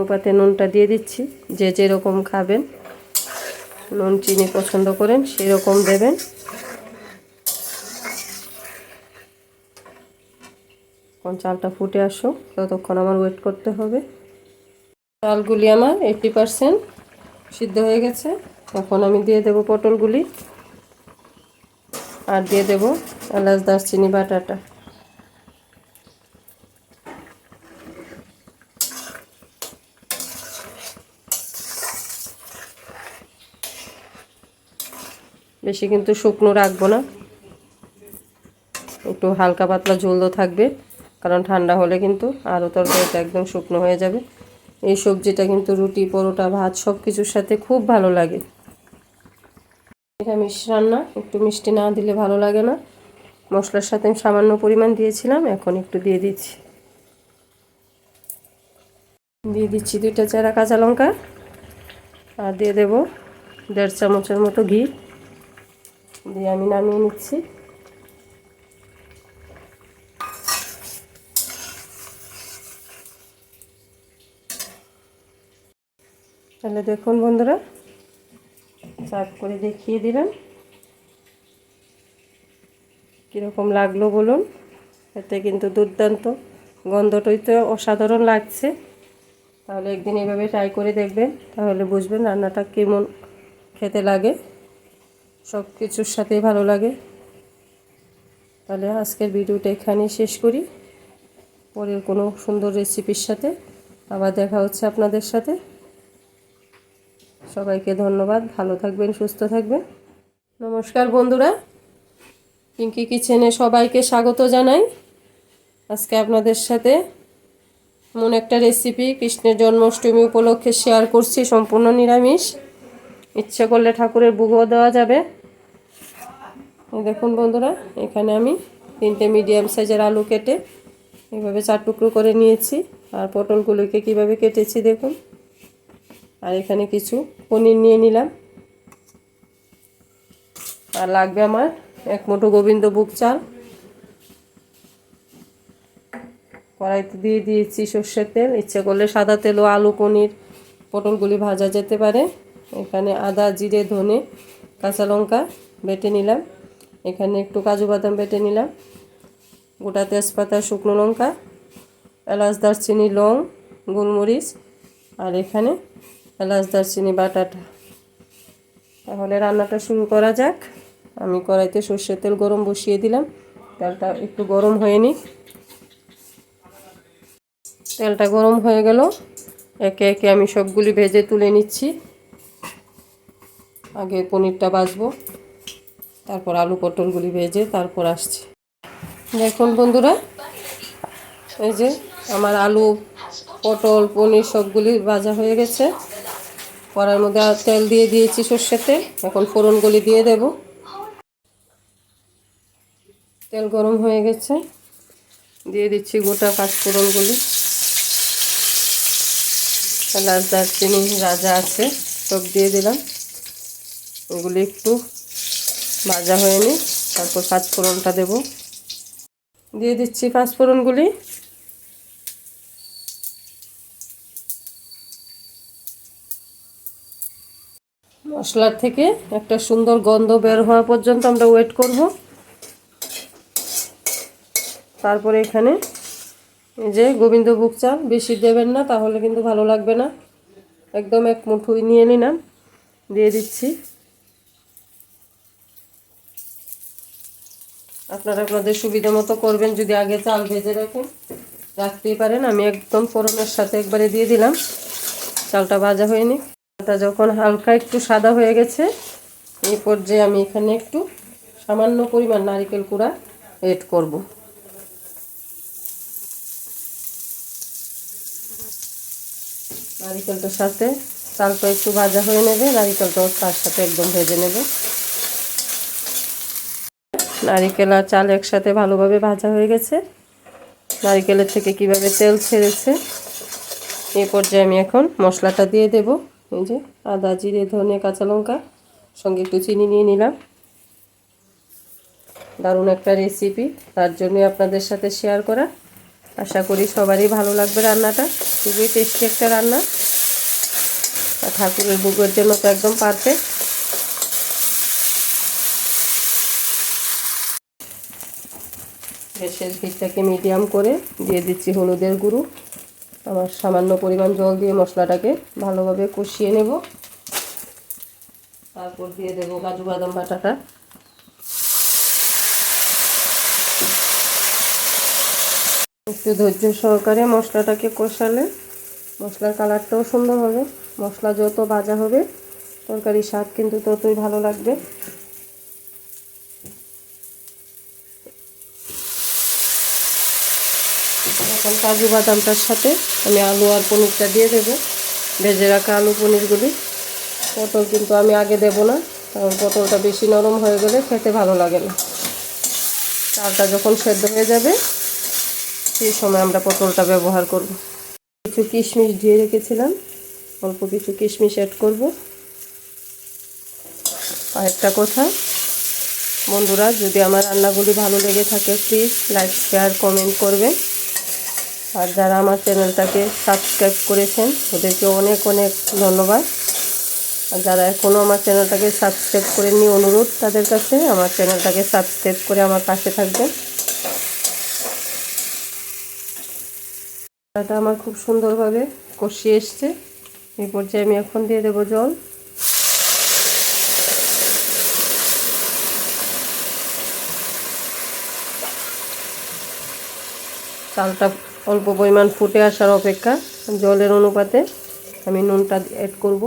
অনুপাতে নুনটা দিয়ে দিচ্ছি। যে যেরকম খাবেন, নুন চিনি পছন্দ করেন সেরকম দেবেন। এখন চালটা ফুটে আসুক, ততক্ষণ আমার ওয়েট করতে হবে। চালগুলি আমার 80% সিদ্ধ হয়ে গেছে। এখন আমি দিয়ে দেব পটলগুলি, আর দিয়ে দেব এলাচ দারচিনি বাটাটা। বেশি কিন্তু শুকনো রাখবো না, একটু হালকা পাতলা ঝোলও থাকবে, কারণ ঠান্ডা হলে কিন্তু আরও তরকারিটা একদম শুকনো হয়ে যাবে। এই সবজিটা কিন্তু রুটি, পরোটা, ভাত সব কিছুর সাথে খুব ভালো লাগে। নিরামিষ রান্না, একটু মিষ্টি না দিলে ভালো লাগে না। মশলার সাথে আমি সামান্য পরিমাণ দিয়েছিলাম, এখন একটু দিয়ে দিচ্ছি। দিয়ে দিচ্ছি 2টা চেরা কাঁচা লঙ্কা, আর দিয়ে দেব 1.5 চামচের মতো ঘি। দিয়ে আমি নামিয়ে নিচ্ছি। তাহলে দেখুন বন্ধুরা, সার্ভ করে দেখিয়ে দিলাম, কীরকম লাগলো বলুন। এতে কিন্তু দুর্দান্ত, গন্ধটাই তো অসাধারণ লাগছে। তাহলে একদিন এইভাবে ট্রাই করে দেখবেন, তাহলে বুঝবেন রান্নাটা কেমন খেতে লাগে, সব কিছুর সাথেই ভালো লাগে। তাহলে আজকের ভিডিওটা এখানেই শেষ করি। পরের কোনো সুন্দর রেসিপির সাথে আবার দেখা হচ্ছে আপনাদের সাথে। সবাইকে ধন্যবাদ, ভালো থাকবেন, সুস্থ থাকবেন। নমস্কার বন্ধুরা, পিঙ্কি কিচেনে সবাইকে স্বাগত জানাই। আজকে আপনাদের সাথে এমন একটা রেসিপি কৃষ্ণের জন্মাষ্টমী উপলক্ষে শেয়ার করছি, সম্পূর্ণ নিরামিষ। ইচ্ছে করলে ঠাকুরের ভোগও দেওয়া যাবে। দেখুন বন্ধুরা, এখানে আমি 3টে মিডিয়াম সাইজের আলু কেটে এইভাবে 4 টুকরো করে নিয়েছি। আর পটলগুলোকে কিভাবে কেটেছি দেখুন। আর এখানে কিছু পনির নিয়ে নিলাম। আর লাগবে আমার 1 মুঠো গোবিন্দভোগ চাল। কড়াইতে দিয়ে দিয়েছি সর্ষের তেল, ইচ্ছে করলে সাদা তেলও আলু, পনির, পটলগুলি ভাজা যেতে পারে। এখানে আদা, জিরে, ধনে, কাঁচা লঙ্কা বেটে নিলাম। এখানে একটু কাজু বাদাম বেটে নিলাম, গোটা তেজপাতা, শুকনো লঙ্কা, এলাচ দারচিনি, লং, গোলমরিচ, আর এখানে এলাচ দারচিনি বাটাটা। তাহলে রান্নাটা শুরু করা যাক। আমি কড়াইতে সর্ষের তেল গরম বসিয়ে দিলাম। তেলটা একটু গরম হয়ে নিক। তেলটা গরম হয়ে গেল, একে একে আমি সবগুলি ভেজে তুলে নিচ্ছি। আগে পনিরটা ভাজবো, তারপর আলু পটলগুলি ভেজে তারপর আসছি। দেখুন বন্ধুরা, এই যে আমার আলু, পটল, পনির সবগুলি ভাজা হয়ে গেছে। কড়াইয়ের মধ্যে তেল দিয়ে দিয়েছি, সর্ষের তেল। এখন ফোড়নগুলি দিয়ে দেব। তেল গরম হয়ে গেছে, দিয়ে দিচ্ছি গোটা পাঁচফোড়নগুলি। এলাচ দারচিনি রাজা আছে সব দিয়ে দিলাম। এগুলি একটু ভাজা হয়ে নি, তারপর পাঁচফোড়নটা দেব। দিয়ে দিচ্ছি পাঁচফোড়নগুলি। মশলার থেকে একটা সুন্দর গন্ধ বের হওয়া পর্যন্ত আমরা ওয়েট করব। তারপরে এখানে এই যে গোবিন্দভোগ চাল, বেশি দেবেন না, তাহলে কিন্তু ভালো লাগবে না। একদম 1 মুঠোই নিয়ে নিলাম, দিয়ে দিচ্ছি। আপনারা আপনাদের সুবিধা মতো করবেন, যদি আগে চাল ভেজে রাখতেই পারেন। আমি একদম ফোড়নের সাথে একবারে দিয়ে দিলাম। চালটা ভাজা হয়নি। চালটা যখন হালকা একটু সাদা হয়ে গেছে, এই পর্যায়ে আমি এখানে একটু সামান্য পরিমাণ নারকেল কুড়া এড করব। নারকেলটার সাথে চালটা একটু ভাজা হয়ে নেবে, নারকেলটাও তার সাথে একদম ভেজে নেব। নারকেল আর চাল একসাথে ভালোভাবে ভাজা হয়ে গেছে। নারকেলের থেকে কিভাবে তেল ছেড়েছে। এই পর্যায়ে আমি এখন মশলাটা দিয়ে দেব। এই যে আদা, জিরে, ধনে, কাঁচা লঙ্কা, সঙ্গে একটু চিনি নিয়ে নিলাম। দারুণ একটা রেসিপি, তার জন্যই আপনাদের সাথে শেয়ার করা। আশা করি সবারই ভালো লাগবে রান্নাটা। খুবই টেস্টি একটা রান্না, আর ঠাকুরের ভোগের জন্য তো একদম পারফেক্ট। গ্যাসের হিটটাকে মিডিয়াম করে দিয়ে দিচ্ছি হলুদের গুঁড়ো। আমার সামান্য পরিমাণ জল দিয়ে মশলাটাকে ভালোভাবে কষিয়ে নেব। তারপর দিয়ে দেব কাজু বাদাম বাটাটা। একটু ধৈর্য সহকারে মশলাটাকে কষালে মশলার কালারটাও সুন্দর হবে। মশলা যত ভাজা হবে তরকারির স্বাদ কিন্তু ততই ভালো লাগবে। এখন কাজু বাদামটার সাথে আমি আলু আর পনিরটা দিয়ে দেবো, ভেজে রাখা আলু পনিরগুলি। পটল কিন্তু আমি আগে দেব না, কারণ পটলটা বেশি নরম হয়ে গেলে খেতে ভালো লাগে না। চালটা যখন সেদ্ধ হয়ে যাবে সেই সময় আমরা পটলটা ব্যবহার করব। কিছু কিশমিশ দিয়ে রেখেছিলাম, অল্প কিছু কিশমিশ অ্যাড করব। আর একটা কথা বন্ধুরা, যদি আমার রান্নাগুলি ভালো লেগে থাকে প্লিজ লাইক শেয়ার কমেন্ট করবেন। আর যারা আমার চ্যানেলটাকে সাবস্ক্রাইব করেছেন ওদেরকে অনেক অনেক ধন্যবাদ। আর যারা এখনও আমার চ্যানেলটাকে সাবস্ক্রাইব করেননি, অনুরোধ তাদের কাছে আমার চ্যানেলটাকে সাবস্ক্রাইব করে আমার পাশে থাকবেন। এটা আমার খুব সুন্দরভাবে কষিয়ে এসছে। এই পর্যায়ে আমি এখন দিয়ে দেব জল। চালটা অল্প পরিমাণ ফুটে আসার অপেক্ষা, জলের অনুপাতে আমি নুনটা অ্যাড করব।